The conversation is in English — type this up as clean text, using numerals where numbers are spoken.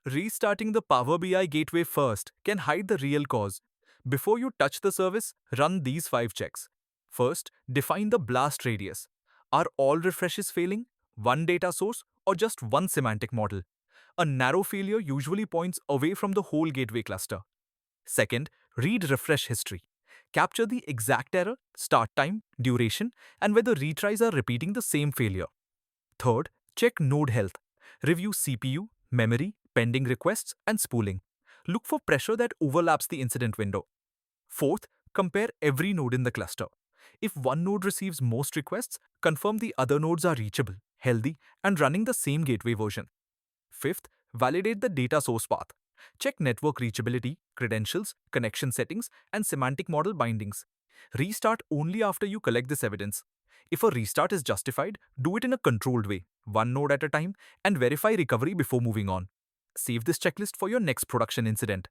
Restarting the Power BI gateway first can hide the real cause. Before you touch the service, run these 5 checks. First, define the blast radius. Are all refreshes failing, one data source, or just one semantic model? A narrow failure usually points away from the whole gateway cluster. Second, read refresh history. Capture the exact error, start time, duration, and whether retries are repeating the same failure. Third, check node health. Review CPU, memory, pending requests, and spooling. Look for pressure that overlaps the incident window. Fourth, compare every node in the cluster. If one node receives most requests, confirm the other nodes are reachable, healthy, and running the same gateway version. Fifth, validate the data source path. Check network reachability, credentials, connection settings, and semantic model bindings. Restart only after you collect this evidence. If a restart is justified, do it in a controlled way, one node at a time, and verify recovery before moving on. Save this checklist for your next production incident.